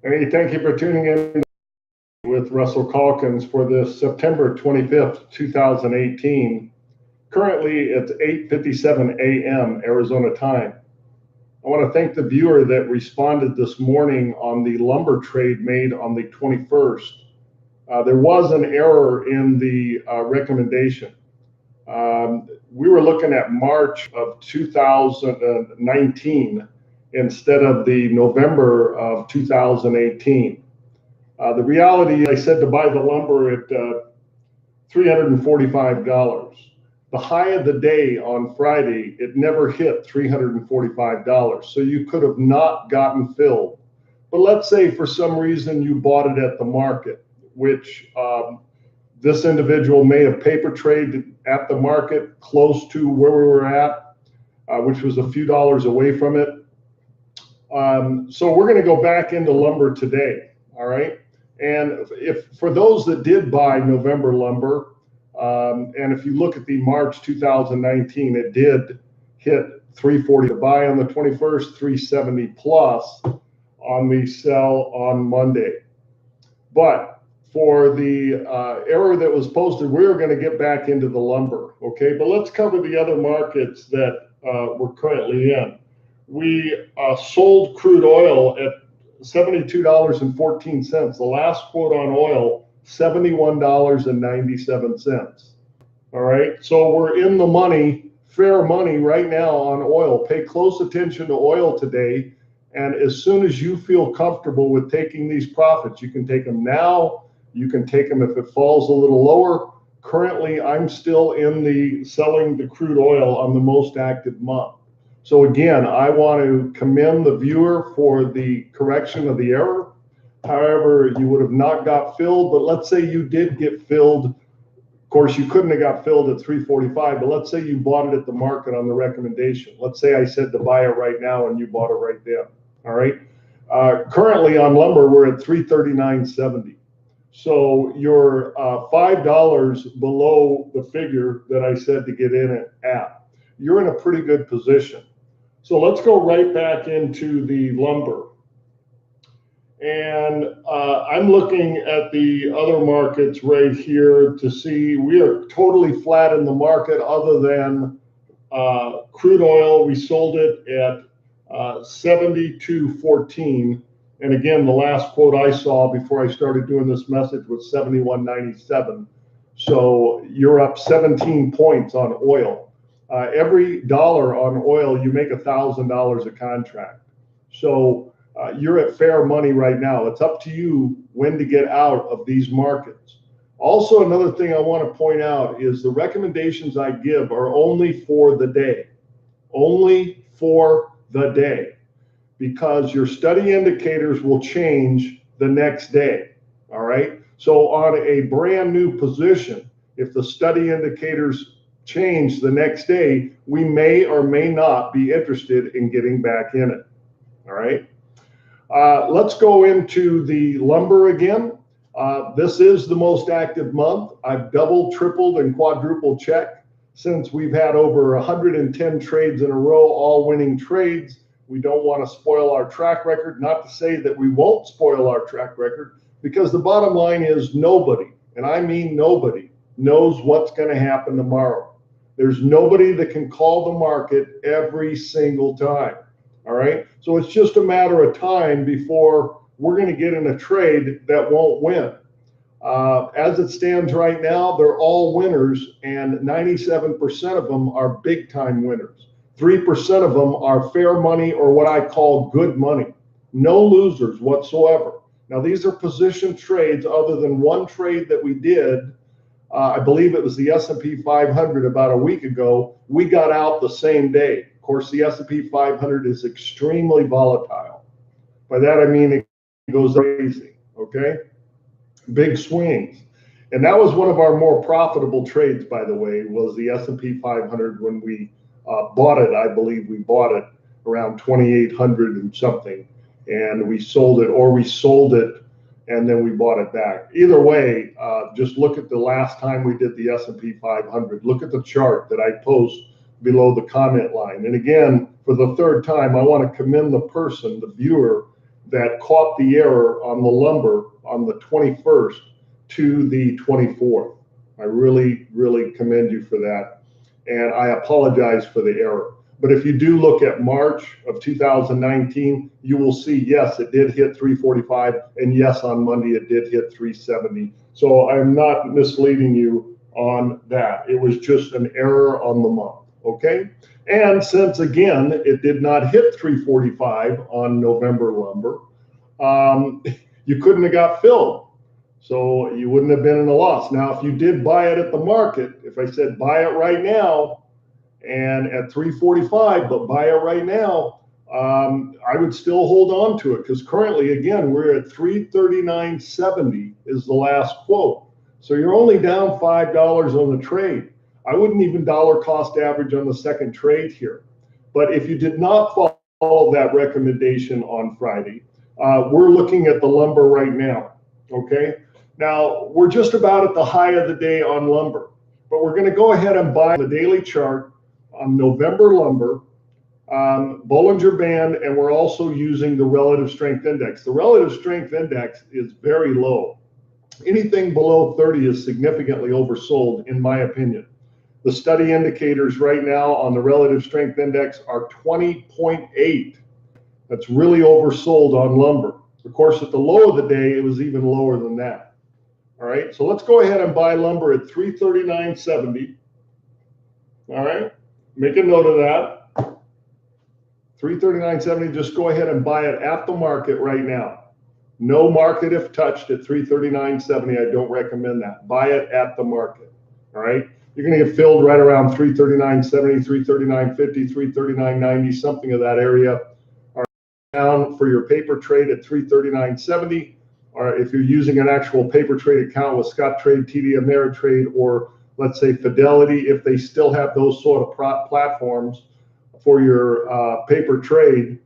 Hey, thank you for tuning in with Russell Calkins for this September 25th, 2018. Currently, it's 8:57 a.m. Arizona time. I want to thank the viewer that responded this morning on the lumber trade made on the 21st. There was an error in the recommendation. We were looking at March of 2019 instead of the November of 2018. The reality, I said to buy the lumber at $345. The high of the day on Friday, it never hit $345. So you could have not gotten filled. But let's say for some reason you bought it at the market, which this individual may have paper traded at the market close to where we were at, which was a few dollars away from it. So we're going to go back into lumber today. All right. And if for those that did buy November lumber, and if you look at the March 2019, it did hit 340 to buy on the 21st, 370 plus on the sell on Monday. But for the error that was posted, we're going to get back into the lumber. Okay, but let's cover the other markets that we're currently in. We sold crude oil at $72.14. The last quote on oil, $71.97. All right, so we're in the money, fair money right now on oil. Pay close attention to oil today. And as soon as you feel comfortable with taking these profits, you can take them now. You can take them if it falls a little lower. Currently, I'm still in the selling the crude oil on the most active month. So again, I want to commend the viewer for the correction of the error. However, you would have not got filled, but let's say you did get filled. Of course, you couldn't have got filled at 345, but let's say you bought it at the market on the recommendation. Let's say I said to buy it right now and you bought it right then. All right. Currently on lumber, we're at 339.70. So you're $5 below the figure that I said to get in it at. You're in a pretty good position. So let's go right back into the lumber. And I'm looking at the other markets right here to see we are totally flat in the market other than crude oil. We sold it at 72.14. And again, the last quote I saw before I started doing this message was 71.97. So you're up 17 points on oil. Every dollar on oil, you make $1,000 a contract. So you're at fair money right now. It's up to you when to get out of these markets. Also, another thing I want to point out is the recommendations I give are only for the day. Only for the day. Because your study indicators will change the next day. All right. So on a brand new position, if the study indicators change the next day, we may or may not be interested in getting back in it. All right. Let's go into the lumber again. This is the most active month. I've doubled, tripled, and quadrupled checked since we've had over 110 trades in a row, all winning trades. We don't want to spoil our track record. Not to say that we won't spoil our track record, because the bottom line is nobody, and I mean nobody, knows what's going to happen tomorrow. There's nobody that can call the market every single time. All right. So it's just a matter of time before we're going to get in a trade that won't win. As it stands right now, they're all winners, and 97% of them are big time winners. 3% of them are fair money, or what I call good money. No losers whatsoever. Now, these are position trades other than one trade that we did. I believe it was the S&P 500 about a week ago. We got out the same day. Of course, the S&P 500 is extremely volatile. By that, I mean it goes crazy, okay? Big swings. And that was one of our more profitable trades, by the way, was the S&P 500 when we bought it. I believe we bought it around 2,800 and something, and we sold it, or we sold it and then we bought it back. Either way, just look at the last time we did the S&P 500. Look at the chart that I post below the comment line. And again, for the third time, I want to commend the person, the viewer, that caught the error on the lumber on the 21st to the 24th. I really, really commend you for that. And I apologize for the error. But if you do look at March of 2019, you will see, yes, it did hit 345. And yes, on Monday, it did hit 370. So I'm not misleading you on that. It was just an error on the month, okay? And since, again, it did not hit 345 on November lumber, you couldn't have got filled. So you wouldn't have been in a loss. Now, if you did buy it at the market, if I said buy it right now and at 345, but buy it right now, I would still hold on to it because currently, again, we're at 339.70 is the last quote. So you're only down $5 on the trade. I wouldn't even dollar cost average on the second trade here. But if you did not follow that recommendation on Friday, we're looking at the lumber right now, okay? Now, we're just about at the high of the day on lumber, but we're going to go ahead and buy the daily chart on November lumber, Bollinger Band, and we're also using the relative strength index. The relative strength index is very low. Anything below 30 is significantly oversold, in my opinion. The study indicators right now on the relative strength index are 20.8. That's really oversold on lumber. Of course, at the low of the day, it was even lower than that. All right, so let's go ahead and buy lumber at 339.70. All right, make a note of that. 339.70, just go ahead and buy it at the market right now. No market if touched at 339.70. I don't recommend that. Buy it at the market. All right, you're going to get filled right around 339.70, 339.50, 339.90, something of that area. All right, down for your paper trade at 339.70. Or if you're using an actual paper trade account with Scott Trade, TD Ameritrade, or let's say Fidelity, if they still have those sort of platforms for your paper trade,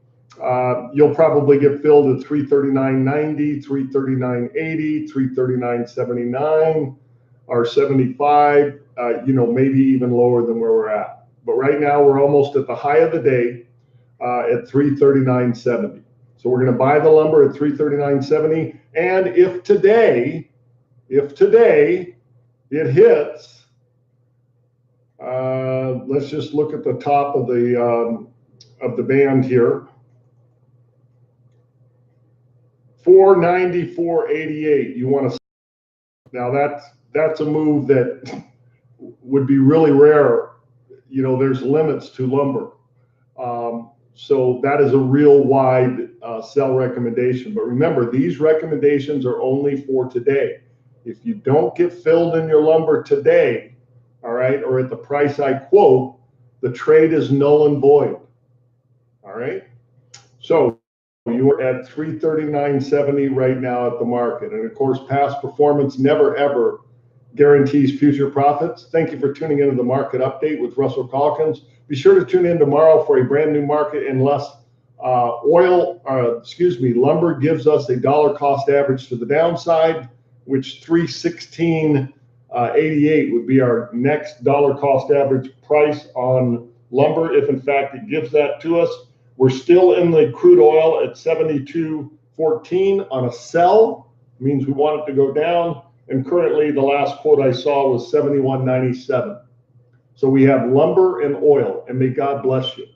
you'll probably get filled at 339.90, 339.80, 339.79, or 75, maybe even lower than where we're at. But right now, we're almost at the high of the day at 339.70. So we're going to buy the lumber at 339.70. And if today it hits, let's just look at the top of the band here, 494.88. You want to, now that's a move that would be really rare. There's limits to lumber. So that is a real wide sell recommendation. But remember, these recommendations are only for today. If you don't get filled in your lumber today, all right, or at the price I quote, the trade is null and void. All right. So you are at 339.70 right now at the market. And of course, past performance never ever guarantees future profits. Thank you for tuning into the market update with Russell Calkins. Be sure to tune in tomorrow for a brand new market unless lumber gives us a dollar cost average to the downside, which 316.88 would be our next dollar cost average price on lumber. If in fact it gives that to us, we're still in the crude oil at 72.14 on a sell. It means we want it to go down. And currently the last quote I saw was 71.97. So we have lumber and oil, and may God bless you.